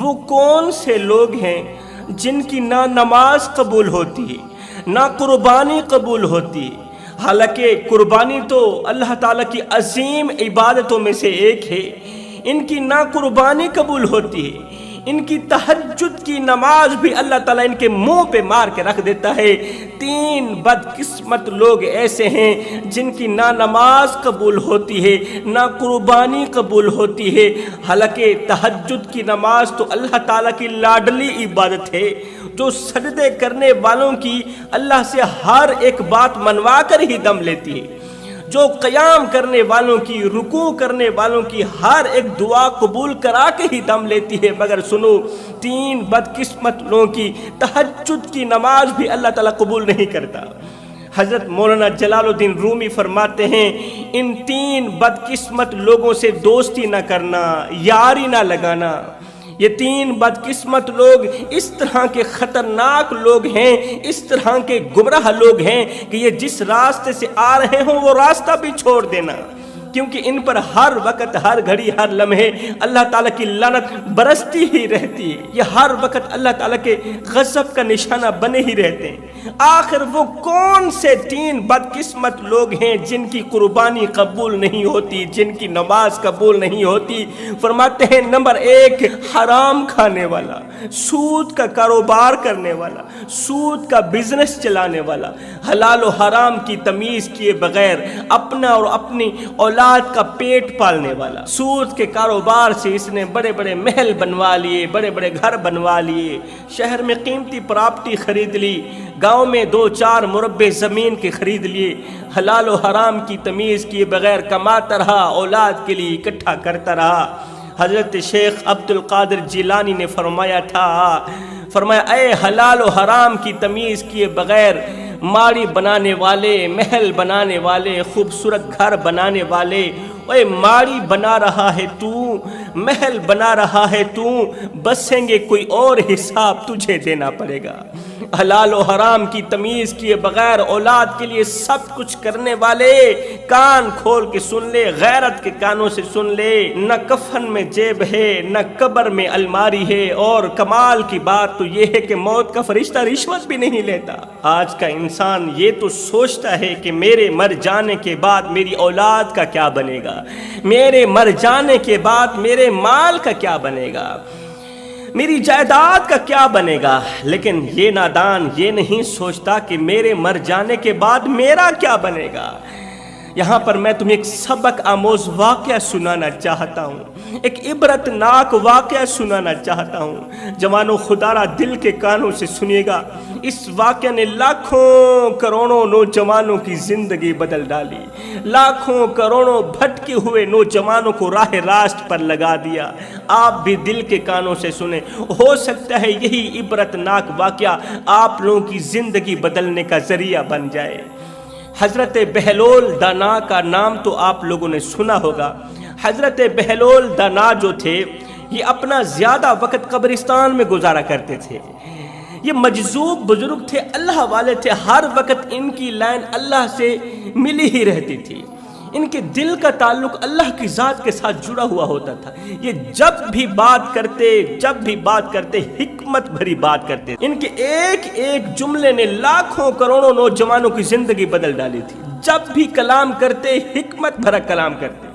وہ کون سے لوگ ہیں جن کی نہ نماز قبول ہوتی نہ قربانی قبول ہوتی؟ حالانکہ قربانی تو اللہ تعالیٰ کی عظیم عبادتوں میں سے ایک ہے، ان کی نہ قربانی قبول ہوتی ہے، ان کی تہجد کی نماز بھی اللہ تعالیٰ ان کے منہ پہ مار کے رکھ دیتا ہے۔ 3 بدقسمت لوگ ایسے ہیں جن کی نہ نماز قبول ہوتی ہے نہ قربانی قبول ہوتی ہے، حالانکہ تہجد کی نماز تو اللہ تعالیٰ کی لاڈلی عبادت ہے جو سجدے کرنے والوں کی اللہ سے ہر ایک بات منوا کر ہی دم لیتی ہے، جو قیام کرنے والوں کی، رکوع کرنے والوں کی ہر ایک دعا قبول کرا کے ہی دم لیتی ہے۔ مگر سنو، 3 بدقسمت لوگوں کی تہجد کی نماز بھی اللہ تعالیٰ قبول نہیں کرتا۔ حضرت مولانا جلال الدین رومی فرماتے ہیں، ان 3 بدقسمت لوگوں سے دوستی نہ کرنا، یاری نہ لگانا۔ یہ 3 بدقسمت لوگ اس طرح کے خطرناک لوگ ہیں، اس طرح کے گمراہ لوگ ہیں کہ یہ جس راستے سے آ رہے ہوں وہ راستہ بھی چھوڑ دینا، کیونکہ ان پر ہر وقت، ہر گھڑی، ہر لمحے اللہ تعالیٰ کی لعنت برستی ہی رہتی ہے۔ یہ ہر وقت اللہ تعالیٰ کے غضب کا نشانہ بنے ہی رہتے ہیں۔ آخر وہ کون سے 3 بدقسمت لوگ ہیں جن کی قربانی قبول نہیں ہوتی، جن کی نماز قبول نہیں ہوتی؟ فرماتے ہیں، نمبر 1، حرام کھانے والا، سود کا کاروبار کرنے والا، سود کا بزنس چلانے والا، حلال و حرام کی تمیز کیے بغیر اپنا اور اپنی اولاد کا پیٹ پالنے والا۔ سود کے کاروبار سے اس نے بڑے بڑے محل بنوا لیے، بڑے بڑے گھر بنوا لیے، شہر میں قیمتی پراپرٹی خرید لی، گاؤں میں 2-4 مربع زمین کے خرید لیے، حلال و حرام کی تمیز کیے بغیر کماتا رہا، اولاد کے لیے اکٹھا کرتا رہا۔ حضرت شیخ عبد القادر جیلانی نے فرمایا تھا، فرمایا، اے حلال و حرام کی تمیز کیے بغیر ماڑی بنانے والے، محل بنانے والے، خوبصورت گھر بنانے والے، اے ماڑی بنا رہا ہے تو، محل بنا رہا ہے تو، بسیں گے کوئی اور حساب تجھے دینا پڑے گا۔ حلال و حرام کی تمیز کیے بغیر اولاد کے لیے سب کچھ کرنے والے، کان کھول کے سن لے، غیرت کے کانوں سے سن لے، نہ کفن میں جیب ہے، نہ قبر میں الماری ہے، اور کمال کی بات تو یہ ہے کہ موت کا فرشتہ رشوت بھی نہیں لیتا۔ آج کا انسان یہ تو سوچتا ہے کہ میرے مر جانے کے بعد میری اولاد کا کیا بنے گا، میرے مر جانے کے بعد میرے مال کا کیا بنے گا، میری جائیداد کا کیا بنے گا، لیکن یہ نادان یہ نہیں سوچتا کہ میرے مر جانے کے بعد میرا کیا بنے گا۔ یہاں پر میں تمہیں ایک سبق آموز واقعہ سنانا چاہتا ہوں، ایک عبرت ناک واقعہ سنانا چاہتا ہوں۔ جوانوں، خدا را دل کے کانوں سے سنیے گا، اس واقعہ نے لاکھوں کروڑوں نوجوانوں کی زندگی بدل ڈالی، لاکھوں کروڑوں بھٹکے ہوئے نوجوانوں کو راہ راست پر لگا دیا۔ آپ بھی دل کے کانوں سے سنیں، ہو سکتا ہے یہی عبرت ناک واقعہ آپ لوگوں کی زندگی بدلنے کا ذریعہ بن جائے۔ حضرت بہلول دانا کا نام تو آپ لوگوں نے سنا ہوگا۔ حضرت بہلول دانا جو تھے، یہ اپنا زیادہ وقت قبرستان میں گزارا کرتے تھے۔ یہ مجذوب بزرگ تھے، اللہ والے تھے، ہر وقت ان کی لائن اللہ سے ملی ہی رہتی تھی، ان کے دل کا تعلق اللہ کی ذات کے ساتھ جڑا ہوا ہوتا تھا۔ یہ جب بھی بات کرتے حکمت بھری بات کرتے، ان کے ایک ایک جملے نے لاکھوں کروڑوں نوجوانوں کی زندگی بدل ڈالی تھی۔ جب بھی کلام کرتے حکمت بھرا کلام کرتے۔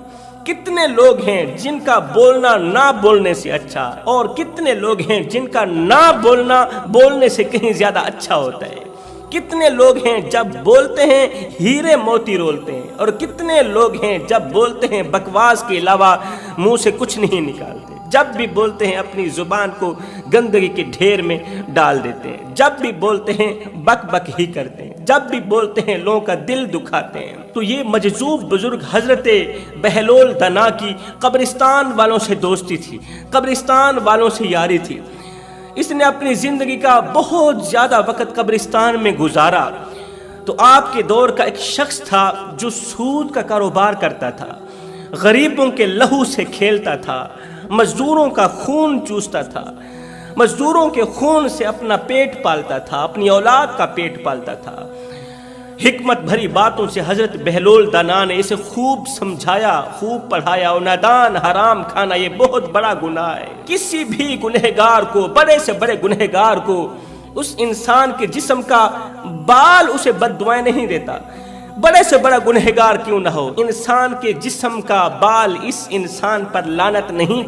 کتنے لوگ ہیں جن کا بولنا نہ بولنے سے اچھا، اور کتنے لوگ ہیں جن کا نہ بولنا بولنے سے کہیں زیادہ اچھا ہوتا ہے۔ کتنے لوگ ہیں جب بولتے ہیں ہیرے موتی رولتے ہیں، اور کتنے لوگ ہیں جب بولتے ہیں بکواس کے علاوہ منہ سے کچھ نہیں نکالتے، جب بھی بولتے ہیں اپنی زبان کو گندگی کے ڈھیر میں ڈال دیتے ہیں، جب بھی بولتے ہیں بک بک ہی کرتے ہیں، جب بھی بولتے ہیں لوگوں کا دل دکھاتے ہیں۔ تو یہ مجذوب بزرگ حضرت بہلول دانا کی قبرستان والوں سے دوستی تھی، قبرستان والوں سے یاری تھی۔ اس نے اپنی زندگی کا بہت زیادہ وقت قبرستان میں گزارا۔ تو آپ کے دور کا ایک شخص تھا جو سود کا کاروبار کرتا تھا، غریبوں کے لہو سے کھیلتا تھا، مزدوروں کا خون چوستا تھا، مزدوروں کے خون سے اپنا پیٹ پالتا تھا، اپنی اولاد کا پیٹ پالتا تھا۔ حکمت بھری باتوں سے حضرت بہلول دانا نے اسے خوب سمجھایا، خوب پڑھایا۔ اور نادان حرام کھانا یہ بہت بڑا گناہ ہے۔ کسی بھی گنہگار کو، بڑے سے بڑے گنہگار کو، اس انسان کے جسم کا بال اسے بد دعائیں نہیں دیتا، بڑے سے بڑا گنہگار کیوں نہ ہو، انسان کے جسم کا بال اس انسان پر لعنت نہیں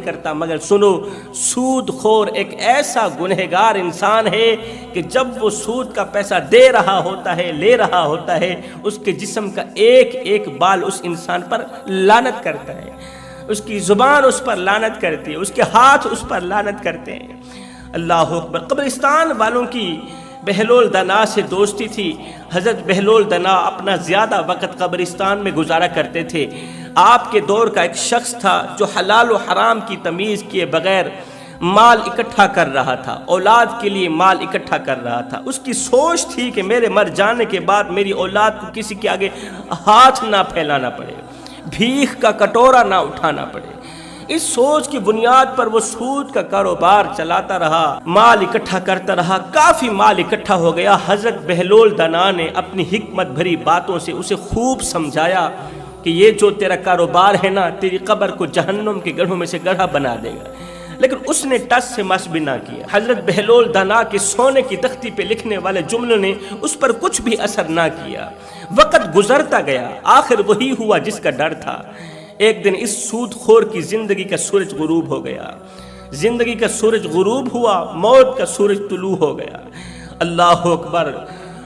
کرتا مگر سنو، سود خور ایک ایسا گنہگار انسان ہے کہ جب وہ سود کا پیسہ دے رہا ہوتا ہے، لے رہا ہوتا ہے، اس کے جسم کا ایک ایک بال اس انسان پر لعنت کرتا ہے، اس کی زبان اس پر لعنت کرتی ہے، اس کے ہاتھ اس پر لعنت کرتے ہیں۔ اللہ اکبر۔ قبرستان والوں کی بہلول دانا سے دوستی تھی۔ حضرت بہلول دانا اپنا زیادہ وقت قبرستان میں گزارا کرتے تھے۔ آپ کے دور کا ایک شخص تھا جو حلال و حرام کی تمیز کیے بغیر مال اکٹھا کر رہا تھا، اولاد کے لیے مال اکٹھا کر رہا تھا۔ اس کی سوچ تھی کہ میرے مر جانے کے بعد میری اولاد کو کسی کے آگے ہاتھ نہ پھیلانا پڑے، بھیک کا کٹورا نہ اٹھانا پڑے۔ اس سوچ کی بنیاد پر وہ سود کا کاروبار چلاتا رہا، مال اکٹھا کرتا رہا، کافی مال اکٹھا ہو گیا۔ حضرت بہلول دانا نے اپنی حکمت بھری باتوں سے اسے خوب سمجھایا کہ یہ جو تیرا کاروبار ہے نا، تیری قبر کو جہنم کے گڑھوں میں سے گڑھا بنا دے گا۔ لیکن اس نے ٹس سے مس بھی نہ کیا۔ حضرت بہلول دانا کے سونے کی تختی پہ لکھنے والے جملوں نے اس پر کچھ بھی اثر نہ کیا۔ وقت گزرتا گیا، آخر وہی ہوا جس کا ڈر تھا۔ ایک دن اس سود خور کی زندگی کا سورج غروب ہو گیا، زندگی کا سورج غروب ہوا، موت کا سورج طلوع ہو گیا۔ اللہ اکبر۔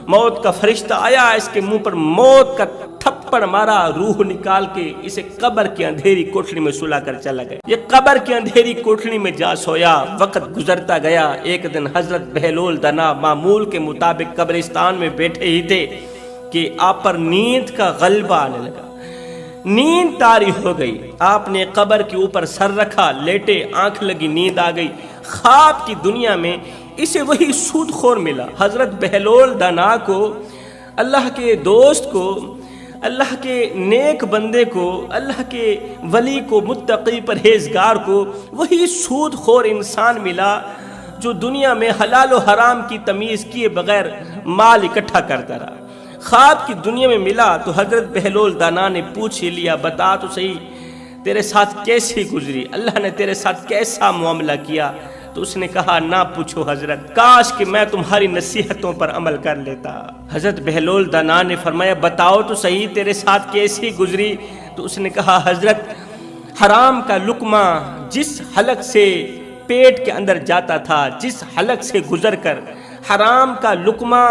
موت کا فرشتہ آیا، اس کے منہ پر موت کا تھپڑ مارا، روح نکال کے اسے قبر کی اندھیری کوٹھڑی میں سلا کر چلا گیا۔ یہ قبر کی اندھیری کوٹھڑی میں جا سویا۔ وقت گزرتا گیا۔ ایک دن حضرت بہلول دانا معمول کے مطابق قبرستان میں بیٹھے ہی تھے کہ آپ پر نیند کا غلبہ آنے لگا۔ نیند طاری ہو گئی۔ آپ نے قبر کے اوپر سر رکھا، لیٹے، آنکھ لگی، نیند آ گئی۔ خواب کی دنیا میں اسے وہی سود خور ملا۔ حضرت بہلول دانا کو، اللہ کے دوست کو، اللہ کے نیک بندے کو، اللہ کے ولی کو، متقی پرہیزگار کو وہی سود خور انسان ملا جو دنیا میں حلال و حرام کی تمیز کیے بغیر مال اکٹھا کرتا رہا۔ خواب کی دنیا میں ملا تو حضرت بہلول دانا نے پوچھ ہی لیا، بتا تو صحیح تیرے ساتھ کیسی گزری، اللہ نے تیرے ساتھ کیسا معاملہ کیا؟ تو اس نے کہا، نہ پوچھو حضرت، کاش کہ میں تمہاری نصیحتوں پر عمل کر لیتا۔ حضرت بہلول دانا نے فرمایا، بتاؤ تو صحیح تیرے ساتھ کیسی گزری؟ تو اس نے کہا، حضرت حرام کا لقمہ جس حلق سے پیٹ کے اندر جاتا تھا، جس حلق سے گزر کر حرام کا لقمہ،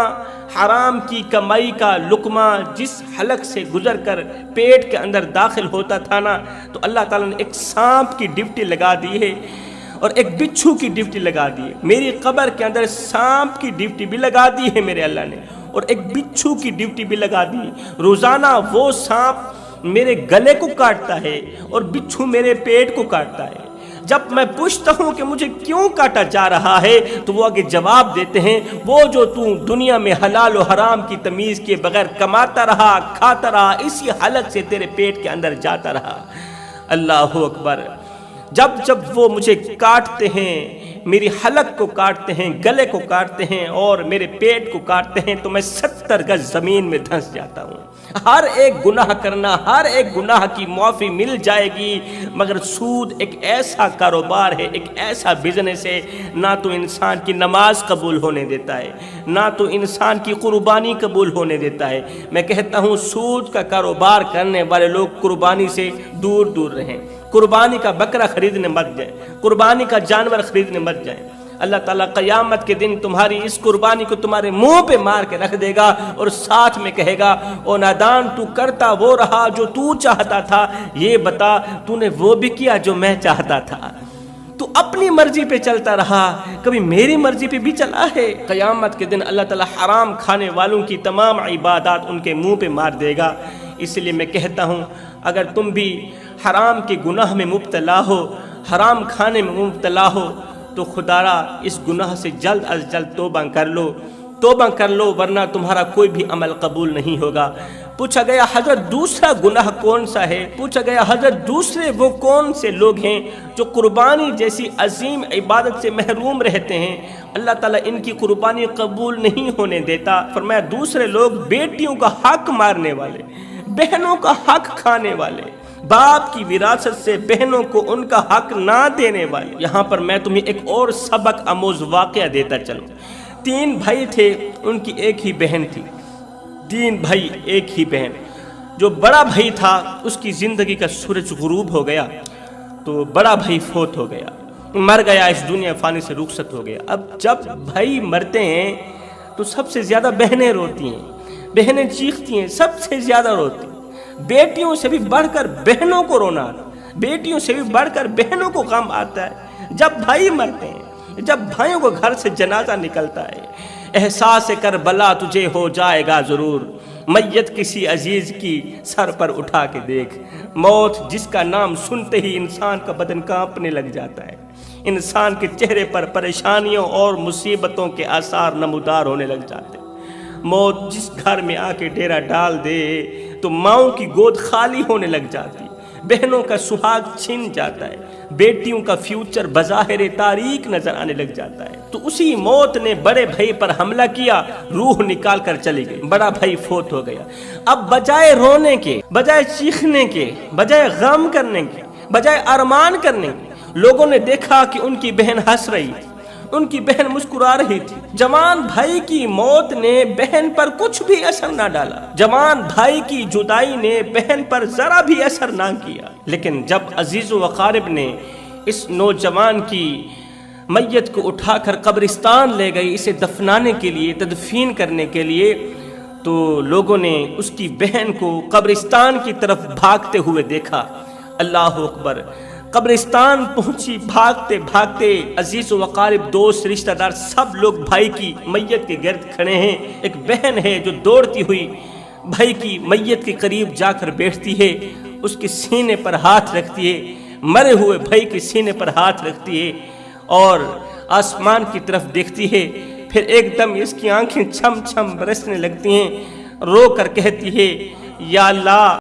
حرام کی کمائی کا لقمہ جس حلق سے گزر کر پیٹ کے اندر داخل ہوتا تھا نا، تو اللہ تعالیٰ نے ایک سانپ کی ڈیوٹی لگا دی ہے اور ایک بچھو کی ڈیوٹی لگا دی ہے۔ میری قبر کے اندر سانپ کی ڈیوٹی بھی لگا دی ہے میرے اللہ نے، اور ایک بچھو کی ڈیوٹی بھی لگا دی۔ روزانہ وہ سانپ میرے گلے کو کاٹتا ہے اور بچھو میرے پیٹ کو کاٹتا ہے۔ جب میں پوچھتا ہوں کہ مجھے کیوں کاٹا جا رہا ہے تو وہ آگے جواب دیتے ہیں، وہ جو تو دنیا میں حلال و حرام کی تمیز کے بغیر کماتا رہا، کھاتا رہا، اسی حلق سے تیرے پیٹ کے اندر جاتا رہا۔ اللہ اکبر۔ جب جب وہ مجھے کاٹتے ہیں، میری حلق کو کاٹتے ہیں، گلے کو کاٹتے ہیں اور میرے پیٹ کو کاٹتے ہیں، تو میں 70 گز زمین میں دھنس جاتا ہوں۔ ہر ایک گناہ کرنا، ہر ایک گناہ کی معافی مل جائے گی، مگر سود ایک ایسا کاروبار ہے، ایک ایسا بزنس ہے، نہ تو انسان کی نماز قبول ہونے دیتا ہے، نہ تو انسان کی قربانی قبول ہونے دیتا ہے۔ میں کہتا ہوں سود کا کاروبار کرنے والے لوگ قربانی سے دور دور رہیں، قربانی کا بکرا خریدنے مت جائیں، قربانی کا جانور خریدنے مت جائیں۔ اللہ تعالیٰ قیامت کے دن تمہاری اس قربانی کو تمہارے منہ پہ مار کے رکھ دے گا اور ساتھ میں کہے گا، او نادان، تو کرتا وہ رہا جو تو چاہتا تھا، یہ بتا تو نے وہ بھی کیا جو میں چاہتا تھا؟ تو اپنی مرضی پہ چلتا رہا، کبھی میری مرضی پہ بھی چلا ہے؟ قیامت کے دن اللہ تعالیٰ حرام کھانے والوں کی تمام عبادات ان کے منہ پہ مار دے گا۔ اس لیے میں کہتا ہوں، اگر تم بھی حرام کے گناہ میں مبتلا ہو، حرام کھانے میں مبتلا ہو، تو خدارا اس گناہ سے جلد از جلد توبہ کر لو، ورنہ تمہارا کوئی بھی عمل قبول نہیں ہوگا۔ پوچھا گیا حضرت دوسرا گناہ کون سا ہے؟ پوچھا گیا حضرت دوسرے وہ کون سے لوگ ہیں جو قربانی جیسی عظیم عبادت سے محروم رہتے ہیں، اللہ تعالیٰ ان کی قربانی قبول نہیں ہونے دیتا؟ فرمایا دوسرے لوگ بیٹیوں کا حق مارنے والے، بہنوں کا حق کھانے والے، باپ کی وراثت سے بہنوں کو ان کا حق نہ دینے والے۔ یہاں پر میں تمہیں ایک اور سبق آموز واقعہ دیتا چلوں۔ 3 بھائی تھے، ان کی ایک ہی بہن تھی۔ 3 بھائی ایک ہی بہن۔ جو بڑا بھائی تھا اس کی زندگی کا سورج غروب ہو گیا تو بڑا بھائی فوت ہو گیا، مر گیا، اس دنیا فانی سے رخصت ہو گیا۔ اب جب بھائی مرتے ہیں تو سب سے زیادہ بہنیں روتی ہیں، بہنیں چیختی ہیں، سب سے زیادہ روتی ہیں۔ بیٹیوں سے بھی بڑھ کر بہنوں کو رونا آتا ہے، بیٹیوں سے بھی بڑھ کر بہنوں کو غم آتا ہے جب بھائی مرتے ہیں، جب بھائیوں کو گھر سے جنازہ نکلتا ہے۔ احساس کربلا تجھے ہو جائے گا ضرور، میت کسی عزیز کی سر پر اٹھا کے دیکھ۔ موت جس کا نام سنتے ہی انسان کا بدن کانپنے لگ جاتا ہے، انسان کے چہرے پر پریشانیوں اور مصیبتوں کے آثار نمودار ہونے لگ جاتے ہیں۔ موت جس گھر میں آ کے ڈیرا ڈال دے تو ماؤں کی گود خالی ہونے لگ جاتی، بہنوں کا سہاگ چھن جاتا ہے، بیٹیوں کا فیوچر بظاہر تاریک نظر آنے لگ جاتا ہے۔ تو اسی موت نے بڑے بھائی پر حملہ کیا، روح نکال کر چلی گئی، بڑا بھائی فوت ہو گیا۔ اب بجائے رونے کے، بجائے چیخنے کے، بجائے غم کرنے کے، بجائے ارمان کرنے کے، لوگوں نے دیکھا کہ ان کی بہن ہنس رہی تھی، ان کی بہن مسکرا رہی تھی۔ جوان بھائی کی موت نے بہن پر کچھ بھی اثر نہ ڈالا، جوان بھائی کی جدائی نے بہن پر ذرا بھی اثر نہ کیا۔ لیکن جب عزیز و اقارب نے اس نوجوان کی میت کو اٹھا کر قبرستان لے گئی اسے دفنانے کے لیے، تدفین کرنے کے لیے، تو لوگوں نے اس کی بہن کو قبرستان کی طرف بھاگتے ہوئے دیکھا۔ اللہ اکبر! قبرستان پہنچی، بھاگتے بھاگتے عزیز و اقارب، دوست، رشتہ دار سب لوگ بھائی کی میت کے گرد کھڑے ہیں۔ ایک بہن ہے جو دوڑتی ہوئی بھائی کی میت کے قریب جا کر بیٹھتی ہے، اس کے سینے پر ہاتھ رکھتی ہے، مرے ہوئے بھائی کے سینے پر ہاتھ رکھتی ہے اور آسمان کی طرف دیکھتی ہے۔ پھر ایک دم اس کی آنکھیں چھم چھم برسنے لگتی ہیں، رو کر کہتی ہے، یا اللہ